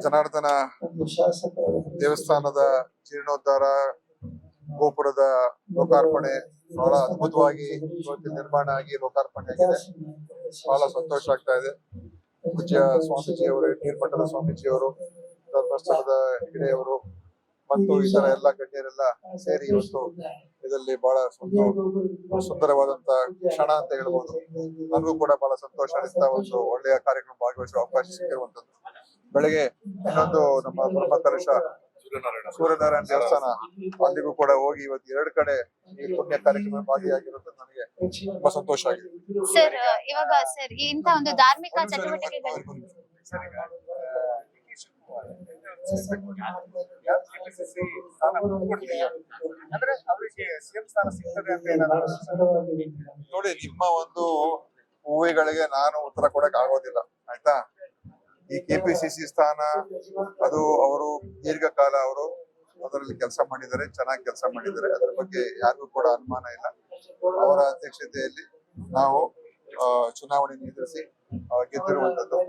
ಜನಾರ್ದನ ದೇವಸ್ಥಾನದ ಜೀರ್ಣೋದ್ಧಾರ, ಗೋಪುರದ ಲೋಕಾರ್ಪಣೆ ಬಹಳ ಅದ್ಭುತವಾಗಿ ಇವತ್ತು ನಿರ್ಮಾಣ ಆಗಿ ಲೋಕಾರ್ಪಣೆ ಆಗಿದೆ. ಬಹಳ ಸಂತೋಷ ಆಗ್ತಾ ಇದೆ. ಪೂಜ್ಯ ಸ್ವಾಮೀಜಿಯವರು, ನೀರ್ಮಠದ ಸ್ವಾಮೀಜಿಯವರು, ಧರ್ಮಸ್ಥಳದ ಹಿರಿಯವರು ಮತ್ತು ಇತರ ಎಲ್ಲ ಗಣ್ಯರೆಲ್ಲ ಸೇರಿ ಇವತ್ತು ಇದರಲ್ಲಿ ಬಹಳ ಸುಂದರವಾದಂತ ಕ್ಷಣ ಅಂತ ಹೇಳ್ಬೋದು. ನನಗೂ ಕೂಡ ಬಹಳ ಸಂತೋಷದಿಂದ ಒಂದು ಒಳ್ಳೆಯ ಕಾರ್ಯಕ್ರಮ ಭಾಗವಹಿಸುವ ಅವಕಾಶ ಸಿಕ್ಕಿರುವಂತದ್ದು. ಬೆಳಗ್ಗೆ ಇನ್ನೊಂದು ನಮ್ಮ ಬ್ರಹ್ಮಕಲಶ ಸೂರ್ಯನಾರಾಯಣ ದೇವಸ್ಥಾನ, ಅಲ್ಲಿಗೂ ಕೂಡ ಹೋಗಿ ಇವತ್ತು 2 ಕಡೆ ಈ ಪುಣ್ಯ ಕಾರ್ಯಕ್ರಮ ಭಾಗಿಯಾಗಿರೋದು ನನಗೆ ತುಂಬಾ ಸಂತೋಷ ಆಗಿದೆ. ಸರ್, ಇವಾಗ ಸರ್ ಇಂತ ಒಂದು ಧಾರ್ಮಿಕ ಚಟುವಟಿಕೆಗಳು ನೋಡಿ, ನಿಮ್ಮ ಒಂದು ಊಹೆಗಳಿಗೆ ನಾನು ಉತ್ತರ ಕೊಡಕ್ ಆಗೋದಿಲ್ಲ, ಆಯ್ತಾ. ಈ ಕೆಪಿಸಿಸಿ ಸ್ಥಾನ ಅದು ಅವರು ದೀರ್ಘಕಾಲ ಅವರು ಅದರಲ್ಲಿ ಕೆಲಸ ಮಾಡಿದ್ದಾರೆ, ಚೆನ್ನಾಗಿ ಕೆಲಸ ಮಾಡಿದ್ದಾರೆ. ಅದರ ಬಗ್ಗೆ ಯಾರಿಗೂ ಕೂಡ ಅನುಮಾನ ಇಲ್ಲ. ಅವರ ಅಧ್ಯಕ್ಷತೆಯಲ್ಲಿ ನಾವು ಚುನಾವಣೆ ಎದುರಿಸಿ ಗೆದ್ದಿರುವಂತದ್ದು.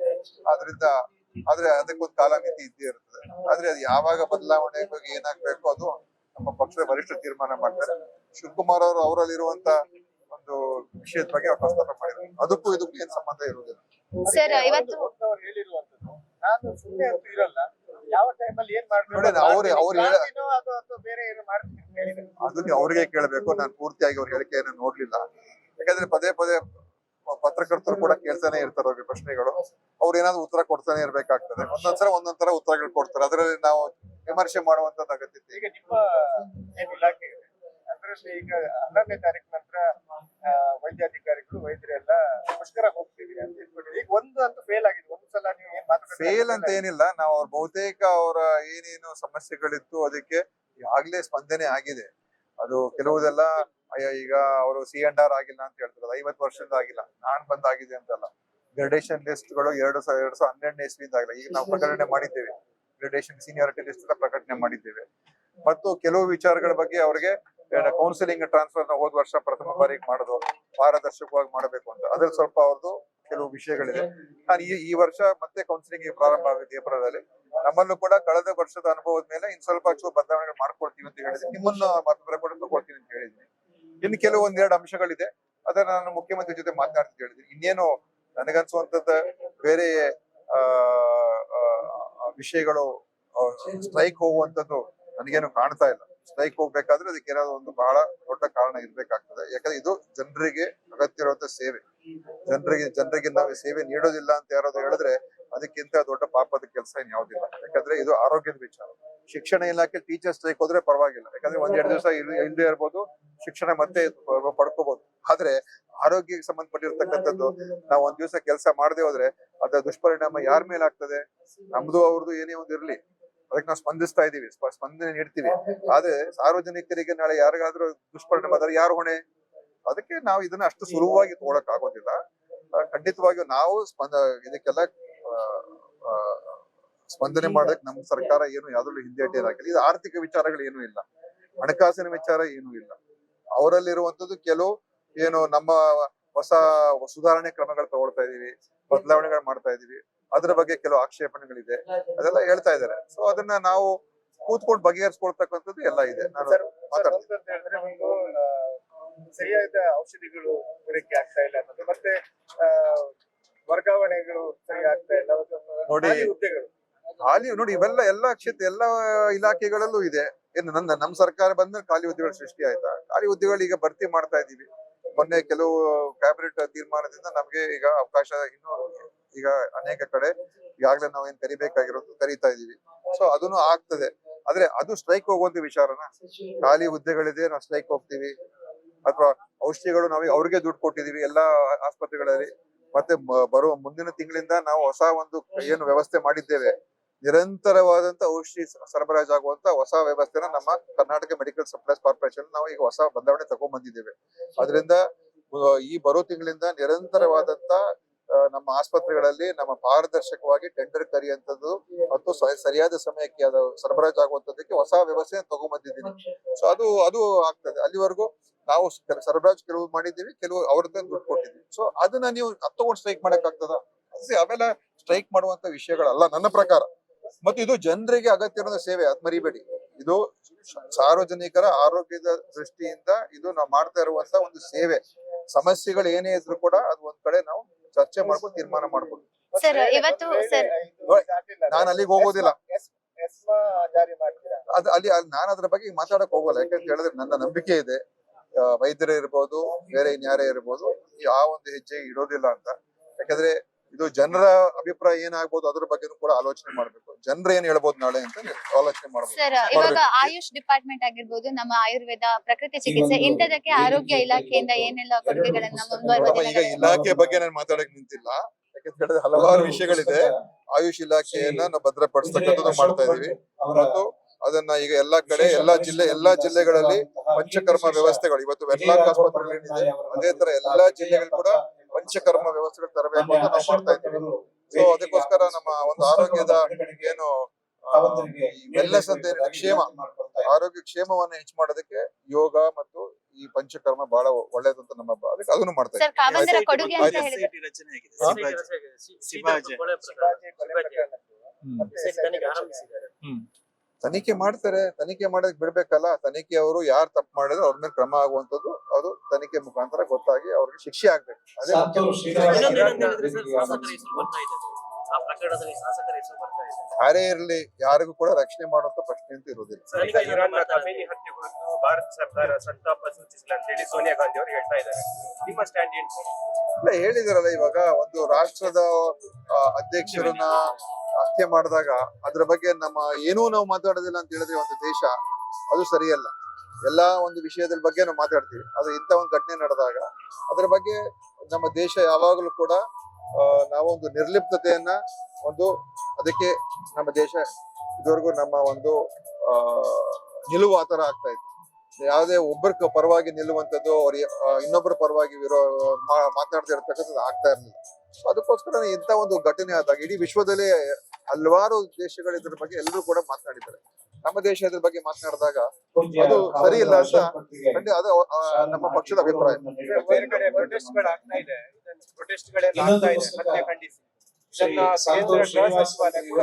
ಆದ್ರೆ ಅದಕ್ಕೊಂದು ಕಾಲಮಿತಿ ಇದ್ದೇ ಇರ್ತದೆ. ಆದ್ರೆ ಅದು ಯಾವಾಗ ಬದಲಾವಣೆ ಬಗ್ಗೆ ಏನಾಗ್ಬೇಕು ಅದು ನಮ್ಮ ಪಕ್ಷದ ವರಿಷ್ಠ ತೀರ್ಮಾನ ಮಾಡ್ತಾರೆ. ಶಿವಕುಮಾರ್ ಅವರು ಅವರಲ್ಲಿರುವಂತ ಒಂದು ವಿಷಯದ ಬಗ್ಗೆ ಅವ್ರು ಪ್ರಸ್ತಾಪ ಮಾಡಿದ್ರು. ಅದಕ್ಕೂ ಇದಕ್ಕೂ ಏನ್ ಸಂಬಂಧ ಇರುವುದಿಲ್ಲ. ಸರ್, ಇವತ್ತು ಅದನ್ನ ಅವ್ರಿಗೆ ಕೇಳಬೇಕು. ನಾನು ಪೂರ್ತಿಯಾಗಿ ಅವ್ರ ಹೇಳಿಕೆಯನ್ನು ನೋಡ್ಲಿಲ್ಲ. ಯಾಕಂದ್ರೆ ಪದೇ ಪದೇ ಪತ್ರಕರ್ತರು ಕೂಡ ಕೇಳ್ತಾನೆ ಇರ್ತಾರೆ ಅವ್ರಿಗೆ ಪ್ರಶ್ನೆಗಳು. ಅವ್ರು ಏನಾದ್ರು ಉತ್ತರ ಕೊಡ್ತಾನೆ ಇರ್ಬೇಕಾಗ್ತದೆ. ಒಂದೊಂದ್ಸರ ಉತ್ತರಗಳು ಕೊಡ್ತಾರೆ. ಅದರಲ್ಲಿ ನಾವು ವಿಮರ್ಶೆ ಮಾಡುವಂತದ್ದು ಅಗತ್ಯ. ಈಗ ನಿಮ್ಮ ಇಲಾಖೆ ಅದರಲ್ಲಿ ಈಗ 11ನೇ ತಾರೀಕು ನಂತರ ವೈದ್ಯಾಧಿಕಾರಿಗಳು ವೈದ್ಯರೆಲ್ಲ ಮುಷ್ಕರ ಹೋಗ್ತೀವಿ ಅಂತ ಹೇಳ್ಬಿಟ್ಟು ಈಗ ಒಂದು ಅಂತೂ ಫೇಲ್ ಆಗಿದೆ. ಒಂದ್ಸಲ ನೀವು ಏನ್ ಫೇಲ್ ಅಂತ ಏನಿಲ್ಲ. ನಾವು ಅವ್ರ ಬಹುತೇಕ ಅವರ ಏನೇನು ಸಮಸ್ಯೆಗಳಿತ್ತು ಅದಕ್ಕೆ ಆಗ್ಲೇ ಸ್ಪಂದನೆ ಆಗಿದೆ. ಅದು ಕೆಲವುದೆಲ್ಲ ಈಗ ಅವರು C&R ಆಗಿಲ್ಲ ಅಂತ ಹೇಳ್ತಾರೆ. 50 ವರ್ಷದಿಂದ ಆಗಿಲ್ಲ, ನಾನ್ ಬಂದಾಗಿದೆ ಅಂತಲ್ಲ. ಗ್ರೇಡೇಷನ್ ಲಿಸ್ಟ್ ಗಳು 2012ನೇ ಇಸ್ವಿಯಿಂದ ಆಗಿಲ್ಲ. ಈಗ ನಾವು ಪ್ರಕಟಣೆ ಮಾಡಿದ್ದೇವೆ. ಗ್ರೇಡೇಷನ್ ಸೀನಿಯಾರಿಟಿ ಲಿಸ್ಟ್ ಎಲ್ಲ ಪ್ರಕಟಣೆ ಮಾಡಿದ್ದೇವೆ. ಮತ್ತು ಕೆಲವು ವಿಚಾರಗಳ ಬಗ್ಗೆ ಅವರಿಗೆ ಕೌನ್ಸಿಲಿಂಗ್ ಟ್ರಾನ್ಸ್ಫರ್ ಹೋದ ವರ್ಷ ಪ್ರಥಮ ಬಾರಿಗೆ ಮಾಡೋದು, ಪಾರದರ್ಶಕವಾಗಿ ಮಾಡಬೇಕು ಅಂತ. ಅದ್ರಲ್ಲಿ ಸ್ವಲ್ಪ ಅವ್ರದ್ದು ಕೆಲವು ವಿಷಯಗಳಿದೆ. ನಾನು ಈ ವರ್ಷ ಮತ್ತೆ ಕೌನ್ಸಿಲಿಂಗ್ ಪ್ರಾರಂಭ ಆಗಿದೆ ಏಪ್ರಿಲ್ ಅಲ್ಲಿ. ನಮ್ಮಲ್ಲೂ ಕೂಡ ಕಳೆದ ವರ್ಷದ ಅನುಭವದ ಮೇಲೆ ಇನ್ ಸ್ವಲ್ಪ ಬದಲಾವಣೆ ಮಾಡ್ಕೊಳ್ತೀವಿ ಅಂತ ಹೇಳಿದ್ವಿ. ನಿಮ್ಮನ್ನ ಮಾತ್ರ ಕೂಡ ತಗೊಳ್ತೀನಿ ಅಂತ ಹೇಳಿದ್ವಿ. ಇನ್ನು ಕೆಲವು 1-2 ಅಂಶಗಳಿದೆ. ಅದನ್ನ ನಾನು ಮುಖ್ಯಮಂತ್ರಿ ಜೊತೆ ಮಾತನಾಡ್ತೀನಿ ಹೇಳಿದ್ವಿ. ಇನ್ನೇನು ನನಗನ್ಸುವಂತದ್ದ ಬೇರೆ ವಿಷಯಗಳು ಸ್ಟ್ರೈಕ್ ಹೋಗುವಂತದ್ದು ನನಗೇನು ಕಾಣ್ತಾ ಇಲ್ಲ. ಸ್ಟ್ರೈಕ್ ಹೋಗ್ಬೇಕಾದ್ರೆ ಅದಕ್ಕೆ ಏನಾದ್ರು ಒಂದು ಬಹಳ ದೊಡ್ಡ ಕಾರಣ ಇರ್ಬೇಕಾಗ್ತದೆ. ಯಾಕಂದ್ರೆ ಇದು ಜನರಿಗೆ ಅಗತ್ಯ ಇರುವಂತ ಸೇವೆ. ಜನರಿಗೆ ನಾವು ಸೇವೆ ನೀಡೋದಿಲ್ಲ ಅಂತ ಯಾರಾದ್ರು ಹೇಳಿದ್ರೆ ಅದಕ್ಕಿಂತ ದೊಡ್ಡ ಪಾಪದ ಕೆಲಸ ಏನ್ ಯಾವ್ದಿಲ್ಲ. ಯಾಕಂದ್ರೆ ಇದು ಆರೋಗ್ಯದ ವಿಚಾರ. ಶಿಕ್ಷಣ ಇಲಾಖೆ ಟೀಚರ್ ಸ್ಟ್ರೈಕ್ ಹೋದ್ರೆ ಪರವಾಗಿಲ್ಲ, ಯಾಕಂದ್ರೆ 1-2 ದಿವಸ ಇಲ್ಲದೆ ಇರ್ಬೋದು, ಶಿಕ್ಷಣ ಮತ್ತೆ ಪಡ್ಕೋಬಹುದು. ಆದ್ರೆ ಆರೋಗ್ಯಕ್ಕೆ ಸಂಬಂಧಪಟ್ಟಿರ್ತಕ್ಕಂಥದ್ದು ನಾವು 1 ದಿವಸ ಕೆಲಸ ಮಾಡದೆ ಹೋದ್ರೆ ಅದರ ದುಷ್ಪರಿಣಾಮ ಯಾರ ಮೇಲೆ ಆಗ್ತದೆ? ನಮ್ದು ಅವ್ರದ್ದು ಏನೇ ಒಂದು ಇರ್ಲಿ, ಅದಕ್ಕೆ ನಾವು ಸ್ಪಂದಿಸ್ತಾ ಇದೀವಿ, ಸ್ಪಂದನೆ ನೀಡ್ತೀವಿ. ಆದ್ರೆ ಸಾರ್ವಜನಿಕರಿಗೆ ನಾಳೆ ಯಾರಿಗಾದ್ರೂ ದುಷ್ಪರಿಣಾಮ ಆದ್ರೆ ಯಾರು ಹೊಣೆ? ಅದಕ್ಕೆ ನಾವು ಇದನ್ನ ಅಷ್ಟು ಸುಲಭವಾಗಿ ತಗೊಳಕ್ ಆಗೋದಿಲ್ಲ. ಖಂಡಿತವಾಗಿಯೂ ನಾವು ಇದಕ್ಕೆಲ್ಲ ಸ್ಪಂದನೆ ಮಾಡಕ್ ನಮ್ಮ ಸರ್ಕಾರ ಏನು ಯಾವ್ದ್ರಲ್ಲೂ ಹಿಂದೇಟಿರಾಗಿಲ್ಲ. ಇದು ಆರ್ಥಿಕ ವಿಚಾರಗಳು ಏನು ಇಲ್ಲ, ಹಣಕಾಸಿನ ವಿಚಾರ ಏನು ಇಲ್ಲ. ಅವರಲ್ಲಿರುವಂತದ್ದು ಕೆಲವು ಏನು ನಮ್ಮ ಹೊಸ ಸುಧಾರಣೆ ಕ್ರಮಗಳು ತಗೊಳ್ತಾ ಇದೀವಿ, ಬದಲಾವಣೆಗಳು ಮಾಡ್ತಾ ಇದೀವಿ. ಅದ್ರ ಬಗ್ಗೆ ಕೆಲವು ಆಕ್ಷೇಪಣೆಗಳಿದೆ, ಅದೆಲ್ಲ ಹೇಳ್ತಾ ಇದಾರೆ. ಸೊ ಅದನ್ನ ನಾವು ಕೂತ್ಕೊಂಡು ಬಗೆಹರಿಸ್ಕೊಳ್ತಕ್ಕಂಥದ್ದು ಎಲ್ಲ ಇದೆ. ನಾನು ಸರಿಯಾದ ಔಷಧಿಗಳು ಪೂರೈಕೆ ಆಗ್ತಾ ಇಲ್ಲ ಅನ್ನೋದು, ಮತ್ತೆ ವರ್ಗಾವಣೆಗಳು ಸರಿ ಆಗ್ತಾ ಇಲ್ಲ. ನೋಡಿ, ಹುದ್ದೆಗಳು ಖಾಲಿ ನೋಡಿ, ಇವೆಲ್ಲ ಎಲ್ಲ ಎಲ್ಲ ಇಲಾಖೆಗಳಲ್ಲೂ ಇದೆ. ಏನು ನಮ್ಮ ಸರ್ಕಾರ ಬಂದ್ಮೇಲೆ ಖಾಲಿ ಹುದ್ದೆಗಳು ಸೃಷ್ಟಿ ಆಯ್ತಾ? ಖಾಲಿ ಹುದ್ದೆಗಳು ಈಗ ಭರ್ತಿ ಮಾಡ್ತಾ ಇದೀವಿ. ಮೊನ್ನೆ ಕೆಲವು ಕ್ಯಾಬಿನೆಟ್ ತೀರ್ಮಾನದಿಂದ ನಮ್ಗೆ ಈಗ ಅವಕಾಶ ಈಗ ಅನೇಕ ಕಡೆ ಈಗಾಗಲೇ ನಾವು ಏನ್ ಕರಿಬೇಕಾಗಿರೋದು ಕರೀತಾ ಇದೀವಿ. ಸೊ ಅದನ್ನು ಆಗ್ತದೆ. ಆದ್ರೆ ಅದು ಸ್ಟ್ರೈಕ್ ಹೋಗುವಂತ ವಿಚಾರನ? ಖಾಲಿ ಹುದ್ದೆಗಳಿದೆ, ನಾವು ಸ್ಟ್ರೈಕ್ ಹೋಗ್ತೀವಿ, ಅಥವಾ ಔಷಧಿಗಳು ನಾವು ಅವ್ರಿಗೆ ದುಡ್ಡು ಕೊಟ್ಟಿದೀವಿ ಎಲ್ಲಾ ಆಸ್ಪತ್ರೆಗಳಲ್ಲಿ. ಮತ್ತೆ ಬರುವ ಮುಂದಿನ ತಿಂಗಳಿಂದ ನಾವು ಹೊಸ ಒಂದು ಏನು ವ್ಯವಸ್ಥೆ ಮಾಡಿದ್ದೇವೆ, ನಿರಂತರವಾದಂತ ಔಷಧಿ ಸರಬರಾಜಾಗುವಂತ ಹೊಸ ವ್ಯವಸ್ಥೆನ ನಮ್ಮ ಕರ್ನಾಟಕ ಮೆಡಿಕಲ್ ಸಪ್ಲೈಸ್ ಕಾರ್ಪೊರೇಷನ್ ನಾವು ಈಗ ಹೊಸ ಬದಲಾವಣೆ ತಗೊಂಡ್ ಬಂದಿದ್ದೇವೆ. ಅದರಿಂದ ಈ ಬರೋ ತಿಂಗಳಿಂದ ನಿರಂತರವಾದಂತ ನಮ್ಮ ಆಸ್ಪತ್ರೆಗಳಲ್ಲಿ ನಮ್ಮ ಪಾರದರ್ಶಕವಾಗಿ ಟೆಂಡರ್ ಕರೆಯುವಂಥದ್ದು ಮತ್ತು ಸರಿಯಾದ ಸಮಯಕ್ಕೆ ಅದು ಸರಬರಾಜಾಗುವಂತದಕ್ಕೆ ಹೊಸ ವ್ಯವಸ್ಥೆ ತಗೊಂಡ್ಬಂದಿದ್ದೀನಿ. ಸೊ ಅದು ಆಗ್ತದೆ. ಅಲ್ಲಿವರೆಗೂ ನಾವು ಸರಬರಾಜು ಕೆಲವು ಮಾಡಿದ್ದೀವಿ, ಕೆಲವು ಅವ್ರದ್ದೇ ದುಡ್ಡು ಕೊಟ್ಟಿದ್ದೀವಿ. ಸೊ ಅದನ್ನ ನೀವು ತಗೊಂಡು ಸ್ಟ್ರೈಕ್ ಮಾಡಕ್ ಆಗ್ತದ? ಅವೆಲ್ಲ ಸ್ಟ್ರೈಕ್ ಮಾಡುವಂತ ವಿಷಯಗಳಲ್ಲ ನನ್ನ ಪ್ರಕಾರ. ಮತ್ತು ಇದು ಜನರಿಗೆ ಅಗತ್ಯ ಇರೋ ಸೇವೆ, ಅದ್ ಮರಿಬೇಡಿ. ಇದು ಸಾರ್ವಜನಿಕರ ಆರೋಗ್ಯದ ದೃಷ್ಟಿಯಿಂದ ಇದು ನಾವು ಮಾಡ್ತಾ ಇರುವಂತ ಒಂದು ಸೇವೆ. ಸಮಸ್ಯೆಗಳು ಏನೇ ಇದ್ರು ಕೂಡ ಅದು ಒಂದ್ ಕಡೆ ನಾವು ಚರ್ಚೆ ಮಾಡ್ಕೊಂಡು ತೀರ್ಮಾನ ಮಾಡ್ಬೋದು. ಸರ್ ಇವತ್ತು ಸರ್ ನಾನು ಅಲ್ಲಿಗೆ ಹೋಗೋದಿಲ್ಲ, ಎಸ್ಮಾ ಜಾರಿ ಮಾಡ್ತೀರಾ? ಅಲ್ಲಿ ನಾನು ಅದ್ರ ಬಗ್ಗೆ ಮಾತಾಡಕ್ ಹೋಗಲ್ಲ. ಯಾಕಂತ ಹೇಳಿದ್ರೆ ನನ್ನ ನಂಬಿಕೆ ಇದೆ, ವೈದ್ಯರೇ ಇರ್ಬೋದು, ಬೇರೆ ಇನ್ಯಾರೇ ಇರ್ಬೋದು, ಆ ಒಂದು ಹೆಜ್ಜೆ ಇಡೋದಿಲ್ಲ ಅಂತ. ಯಾಕಂದ್ರೆ ಇದು ಜನರ ಅಭಿಪ್ರಾಯ ಏನಾಗ್ಬೋದು ಅದ್ರ ಬಗ್ಗೆನೂ ಕೂಡ ಆಲೋಚನೆ ಮಾಡ್ಬೇಕು. ಜನರು ಏನ್ ಹೇಳ್ಬೋದು ನಾಳೆ ಅಂತ ಆಲೋಚನೆ ಮಾಡ್ಬೋದು. ಸರ್ ಇವಾಗ ಆಯುಷ್ ಡಿಪಾರ್ಟ್ಮೆಂಟ್ ಆಗಿರ್ಬೋದು, ನಮ್ಮ ಆಯುರ್ವೇದ, ಪ್ರಕೃತಿ ಚಿಕಿತ್ಸೆ ಇಂಥದಕ್ಕೆ ಆರೋಗ್ಯ ಇಲಾಖೆಯಿಂದ ಏನೆಲ್ಲ ಕೊಡುಗೆಗಳನ್ನ ಮುಂಬರುವ ಈಗ ದಿನಗಳಲ್ಲಿ ಇಲಾಖೆ ಬಗ್ಗೆ ನಾನು ಮಾತಾಡಕ್ ನಿಂತಿಲ್ಲ. ಯಾಕಂತ ಹೇಳಿದ್ರೆ ಹಲವಾರು ವಿಷಯಗಳಿದೆ. ಆಯುಷ್ ಇಲಾಖೆಯನ್ನ ನಾವು ಭದ್ರಪಡಿಸ್ತಕ್ಕಂಥದ್ದು ಮಾಡ್ತಾ ಇದೀವಿ. ಮತ್ತು ಅದನ್ನ ಈಗ ಎಲ್ಲಾ ಜಿಲ್ಲೆಗಳಲ್ಲಿ ಪಂಚಕರ್ಮ ವ್ಯವಸ್ಥೆಗಳು ಇವತ್ತು ವೆನ್ಲಾಕ್ ಆಸ್ಪತ್ರೆಯಲ್ಲಿ ಏನಿದೆ ಅದೇ ತರ ಎಲ್ಲಾ ಜಿಲ್ಲೆಗಳು ಕೂಡ ಪಂಚಕರ್ಮ ವ್ಯವಸ್ಥೆಗಳು ತರಬೇಕು ಅಂತ ನಾವು ಮಾಡ್ತಾ ಇದ್ದೀವಿ. ಸೊ ಅದಕ್ಕೋಸ್ಕರ ನಮ್ಮ ಒಂದು ಆರೋಗ್ಯದ ಏನು ವೆಲ್ನೆಸ್ ಅಂತ ಏನಿದೆ, ಕ್ಷೇಮ, ಆರೋಗ್ಯ ಕ್ಷೇಮವನ್ನ ಹೆಚ್ಚು ಮಾಡೋದಕ್ಕೆ ಯೋಗ ಮತ್ತು ಈ ಪಂಚಕರ್ಮ ಬಹಳ ಒಳ್ಳೇದಂತ ನಮ್ಮ ಅದಕ್ಕೆ ಅದನ್ನು ಮಾಡ್ತಾ ಸರ್ ಕಾವಂದರ ಕೊಡುಗೆ ಅಂತ ಹೇಳಿದ್ರೆ ಶಿವಾಜಿ ಕೊಲೆ ಪ್ರಕರಣಕ್ಕೆ ಮತ್ತೆ ತನಿಖೆ ಮಾಡ್ತಾರೆ. ತನಿಖೆ ಮಾಡೋದಕ್ಕೆ ಬಿಡ್ಬೇಕಲ್ಲ. ತನಿಖೆಯವರು ಯಾರು ತಪ್ಪು ಮಾಡಿದ್ರೆ ಅವ್ರ ಮೇಲೆ ಕ್ರಮ ಆಗುವಂತದ್ದು ಅದು ತನಿಖೆ ಮುಖಾಂತರ ಗೊತ್ತಾಗಿ ಅವ್ರಿಗೆ ಶಿಕ್ಷೆ ಆಗ್ಬೇಕು. ಅದೇ ಯಾರೇ ಇರ್ಲಿ, ಯಾರಿಗೂ ಕೂಡ ರಕ್ಷಣೆ ಮಾಡುವಂತ ಪ್ರಶ್ನೆ ಅಂತ ಇರುವುದಿಲ್ಲ. ಭಾರತ ಸರ್ಕಾರ ಸಂತಾಪ ಸೂಚಿಸಿಲ್ಲ ಅಂತ ಹೇಳಿ ಸೋನಿಯಾ ಗಾಂಧಿ ಅವರು ಹೇಳ್ತಾ ಇದ್ದಾರೆ. ನಿಮ್ಮ ಸ್ಟ್ಯಾಂಡ್ ಏನು? ಇಲ್ಲ, ಹೇಳಿದಾರಲ್ಲ, ಇವಾಗ ಒಂದು ರಾಷ್ಟ್ರದ ಅಧ್ಯಕ್ಷರನ್ನ ಹತ್ಯೆ ಮಾಡಿದಾಗ ಅದ್ರ ಬಗ್ಗೆ ಏನೂ ನಾವು ಮಾತಾಡೋದಿಲ್ಲ ಅಂತ ಹೇಳಿದ್ರೆ ಒಂದು ದೇಶ ಅದು ಸರಿಯಲ್ಲ. ಎಲ್ಲಾ ಒಂದು ವಿಷಯದ ಬಗ್ಗೆ ನಾವು ಮಾತಾಡ್ತೀವಿ. ಅದು ಇಂಥ ಒಂದು ಘಟನೆ ನಡೆದಾಗ ಅದ್ರ ಬಗ್ಗೆ ನಮ್ಮ ದೇಶ ಯಾವಾಗಲೂ ಕೂಡ ನಾವೊಂದು ನಿರ್ಲಿಪ್ತತೆಯನ್ನ ಅದಕ್ಕೆ ನಮ್ಮ ದೇಶ ಇದುವರೆಗೂ ನಮ್ಮ ಒಂದು ನಿಲುವು ಆತರ ಆಗ್ತಾ ಇತ್ತು. ಯಾವುದೇ ಒಬ್ಬರ ಪರವಾಗಿ ನಿಲ್ಲುವಂಥದ್ದು ಅವ್ರ ಇನ್ನೊಬ್ಬರ ಪರವಾಗಿ ಮಾತನಾಡ್ತಾ ಇರ್ತಕ್ಕಂಥದ್ದು ಆಗ್ತಾ ಇರ್ಲಿಲ್ಲ. ಅದಕ್ಕೋಸ್ಕರ ಇಂಥ ಒಂದು ಘಟನೆ ಆದಾಗ ಇಡೀ ವಿಶ್ವದಲ್ಲೇ ಹಲವಾರು ದೇಶಗಳು ಇದ್ರ ಬಗ್ಗೆ ಎಲ್ಲರೂ ಕೂಡ ಮಾತನಾಡಿದ್ದಾರೆ. ನಮ್ಮ ದೇಶ ಇದ್ರ ಬಗ್ಗೆ ಮಾತನಾಡಿದಾಗ ಅದು ಸರಿ ಇಲ್ಲ ಅಂತ ಅದು ನಮ್ಮ ಪಕ್ಷದ ಅಭಿಪ್ರಾಯ. ಬೇರೆ ಕಡೆ ಪ್ರೊಟೆಸ್ಟ್ಗಳು ಆಗ್ತಾ ಇದೆ, ಪ್ರೊಟೆಸ್ಟ್ಗಳೆಲ್ಲ ಆಗ್ತಾ ಇದೆ ಹತ್ಯೆ ಖಂಡಿಸಿ. ಇದನ್ನ ಕೇಂದ್ರ ಗೃಹ ಸಚಿವಾಲಯ ಕೂಡ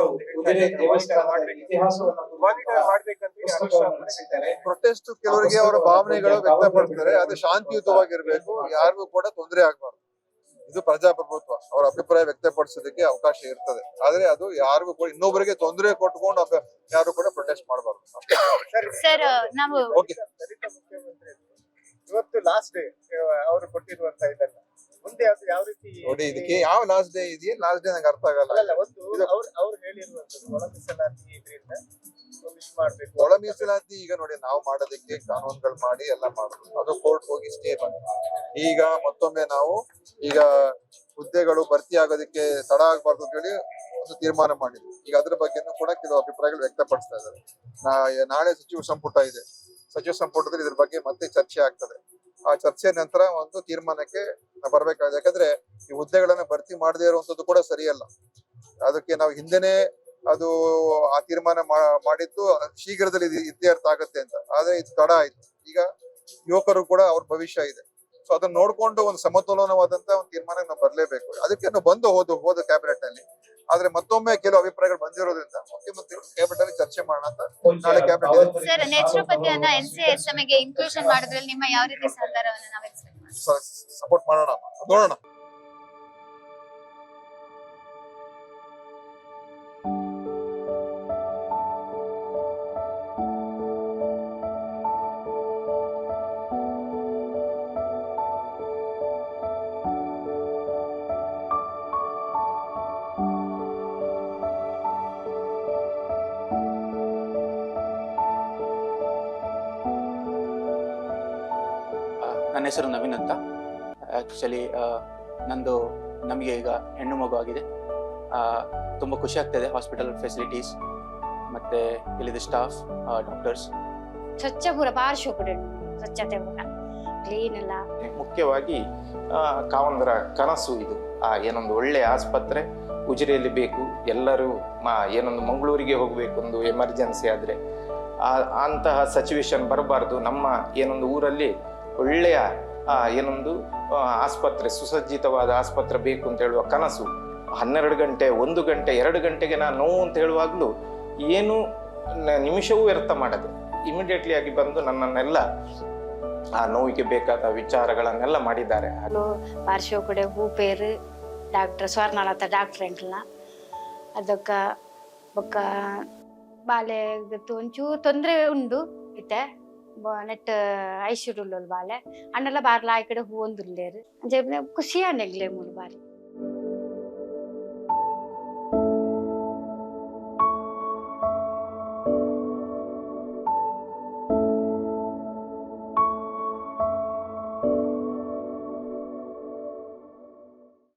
ಮಾನಿಟರ್ ಮಾಡ್ಬೇಕಂತ ಅಮಿತ್ ಶಾ ಹೇಳಿದ್ದಾರೆ. ಪ್ರೊಟೆಸ್ಟ್ ಕೆಲವರಿಗೆ ಅವರ ಭಾವನೆಗಳು ವ್ಯಕ್ತಪಡ್ತಾರೆ, ಅದು ಶಾಂತಿಯುತವಾಗಿರ್ಬೇಕು, ಯಾರಿಗೂ ಕೂಡ ತೊಂದರೆ ಆಗ್ಬಾರ್ದು. ಇದು ಪ್ರಜಾಪ್ರಭುತ್ವ, ಅವರ ಅಭಿಪ್ರಾಯ ವ್ಯಕ್ತಪಡಿಸೋದಕ್ಕೆ ಅವಕಾಶ ಇರ್ತದೆ. ಆದ್ರೆ ಅದು ಯಾರಿಗೂ ಕೂಡ ಇನ್ನೊಬ್ಬರಿಗೆ ತೊಂದರೆ ಕೊಟ್ಕೊಂಡು ಯಾರು ಕೂಡ ಪ್ರೊಟೆಸ್ಟ್ ಮಾಡಬಾರ್ದು. ಸರ್ ನಾವು ದಲಿತ ಮುಖ್ಯಮಂತ್ರಿ ಇವತ್ತು ಲಾಸ್ಟ್ ಡೇ ಅವರು ಕೊಟ್ಟಿರುವಂತ ಇದನ್ನ ಮುಂದೆ ಅದು ಯಾವ ರೀತಿ ನೋಡಿ, ಇದಕ್ಕೆ ಯಾವ ಲಾಸ್ಟ್ ಡೇ ಇದೆಯಾ? ಲಾಸ್ಟ್ ಡೇ ನಂಗೆ ಅರ್ಥ ಆಗಲ್ಲ. ಒಂದು ಅವ್ರು ಹೇಳಿರುವಂತದ್ದು ಒಳ ಮೀಸಲಾತಿ ಇದರಿಂದ ಮಿಸ್ ಮಾಡ್ಬೇಕು. ಒಳ ಮೀಸಲಾತಿ ಈಗ ನೋಡಿ, ನಾವು ಮಾಡೋದಕ್ಕೆ ಕಾನೂನುಗಳು ಮಾಡಿ ಎಲ್ಲ ಮಾಡುದು, ಅದು ಕೋರ್ಟ್ ಹೋಗಿ ಸ್ಟೇ ಬಂದು ಈಗ ಮತ್ತೊಮ್ಮೆ ನಾವು ಈಗ ಹುದ್ದೆಗಳು ಭರ್ತಿ ಆಗೋದಕ್ಕೆ ತಡ ಆಗ್ಬಾರ್ದು ಅಂತ ಹೇಳಿ ಒಂದು ತೀರ್ಮಾನ ಮಾಡಿದ್ವಿ. ಈಗ ಅದ್ರ ಬಗ್ಗೆನೂ ಕೂಡ ಕೆಲವು ಅಭಿಪ್ರಾಯಗಳು ವ್ಯಕ್ತಪಡಿಸ್ತಾ ಇದ್ದಾರೆ. ನಾಳೆ ಸಚಿವ ಸಂಪುಟ ಇದೆ. ಸಚಿವ ಸಂಪುಟದಲ್ಲಿ ಇದ್ರ ಬಗ್ಗೆ ಮತ್ತೆ ಚರ್ಚೆ ಆಗ್ತದೆ. ಆ ಚರ್ಚೆ ನಂತರ ಒಂದು ತೀರ್ಮಾನಕ್ಕೆ ಬರ್ಬೇಕಾಗಿದೆ. ಯಾಕಂದ್ರೆ ಈ ಹುದ್ದೆಗಳನ್ನ ಭರ್ತಿ ಮಾಡದೇ ಇರುವಂತದ್ದು ಕೂಡ ಸರಿಯಲ್ಲ. ಅದಕ್ಕೆ ನಾವು ಹಿಂದೆನೆ ಅದು ಆ ತೀರ್ಮಾನ ಮಾಡಿದ್ದು ಶೀಘ್ರದಲ್ಲಿ ಇತ್ಯರ್ಥ ಆಗತ್ತೆ ಅಂತ. ಆದ್ರೆ ಇದು ತಡ ಆಯ್ತು. ಈಗ ಯುವಕರು ಕೂಡ ಅವ್ರ ಭವಿಷ್ಯ ಇದೆ. ಸೊ ಅದನ್ನ ನೋಡ್ಕೊಂಡು ಒಂದು ಸಮತೋಲನವಾದಂತ ಒಂದು ತೀರ್ಮಾನಕ್ಕೆ ನಾವು ಬರ್ಲೇಬೇಕು. ಅದಕ್ಕೆ ನಾವು ಹೋದ ಕ್ಯಾಬಿನೆಟ್ ನಲ್ಲಿ. ಆದ್ರೆ ಮತ್ತೊಮ್ಮೆ ಕೆಲವು ಅಭಿಪ್ರಾಯಗಳು ಬಂದಿರೋದ್ರಿಂದ ಮುಖ್ಯಮಂತ್ರಿಗಳು ಕ್ಯಾಬಿನೆಟ್ ಅಲ್ಲಿ ಚರ್ಚೆ ಮಾಡೋಣ ಅಂತ ನಾಳೆ ಕ್ಯಾಬಿನೆಟ್ ಸರ್ ನೇಚುರೋಪತಿಯನ್ನ NCSM ಗೆ ಇನ್ಕ್ಲೂಷನ್ ಮಾಡೋದ್ರಲ್ಲಿ ನಿಮ್ಮ ಯಾವ ರೀತಿ ಸಹಕಾರವನ್ನು ನಾವು ಎಕ್ಸ್ಪೆಕ್ಟ್ ಮಾಡ್ತೀವಿ? ಸಪೋರ್ಟ್ ಮಾಡೋಣ, ನೋಡೋಣ. ನನ್ನ ಹೆಸರು ನವೀನ್ ಅಂತ. ಆ್ಯಕ್ಚುಲಿ ನಮಗೆ ಈಗ ಹೆಣ್ಣು ಮಗು ಆಗಿದೆ. ತುಂಬ ಖುಷಿ ಆಗ್ತಾಯಿದೆ. ಹಾಸ್ಪಿಟಲ್ ಫೆಸಿಲಿಟೀಸ್ ಮತ್ತು ಇಲ್ಲಿದ್ದ ಸ್ಟಾಫ್, ಡಾಕ್ಟರ್ಸ್ ಸ್ವಚ್ಛ ಪೂರ ಭಾಳ ಶೋಕುಡೆ ಸ್ವಚ್ಛತೆ ಪೂರ ಕ್ಲೀನ್ ಎಲ್ಲ. ಮುಖ್ಯವಾಗಿ ಕಾವಂದರ ಕನಸು ಇದು. ಏನೊಂದು ಒಳ್ಳೆಯ ಆಸ್ಪತ್ರೆ ಉಜಿರೆಯಲ್ಲಿ ಬೇಕು. ಎಲ್ಲರೂ ಏನೊಂದು ಮಂಗಳೂರಿಗೆ ಹೋಗಬೇಕು, ಒಂದು ಎಮರ್ಜೆನ್ಸಿ ಆದರೆ ಅಂತಹ ಸಿಚುವೇಶನ್ ಬರಬಾರ್ದು. ನಮ್ಮ ಏನೊಂದು ಊರಲ್ಲಿ ಒಳ್ಳೆಯ ಏನೊಂದು ಆಸ್ಪತ್ರೆ, ಸುಸಜ್ಜಿತವಾದ ಆಸ್ಪತ್ರೆ ಬೇಕು ಅಂತ ಹೇಳುವ ಕನಸು 12 ಗಂಟೆ 1 ಗಂಟೆ 2 ಗಂಟೆಗೆ ನಾನು ನೋವು ಅಂತ ಹೇಳುವಾಗಲೂ ಏನು ನಿಮಿಷವೂ ವ್ಯರ್ಥ ಮಾಡದೆ ಇಮಿಡಿಯೇಟ್ಲಿ ಆಗಿ ಬಂದು ನನ್ನನ್ನೆಲ್ಲ ಆ ನೋವಿಗೆ ಬೇಕಾದ ವಿಚಾರಗಳನ್ನೆಲ್ಲ ಮಾಡಿದ್ದಾರೆ. ಪಾರ್ಶ್ವಕಡೆ ಹೂಪೇರು ಡಾಕ್ಟರ್ ಸ್ವರ್ಣಲತಾ ಡಾಕ್ಟರ್ ಎಂಕ್ಲ ಅದಕ್ಕ ಬೊಕ್ಕ ಬಾಲೆ ಒಂಚೂರು ತೊಂದರೆ ಉಂಡು ಇತ್ತೆ ನೆಟ್ ಐಶ್ವರ್ಯುಲ್ ಬಾಲೆ ಅಣ್ಣೆಲ್ಲ ಬಾರ್ಲ ಆ ಕಡೆ ಹೂ ಒಂದುಲ್ಲೇರು ಖುಷಿ ಅನ್ನೆಗ್ಲೆ ಮೂರು ಬಾರಿ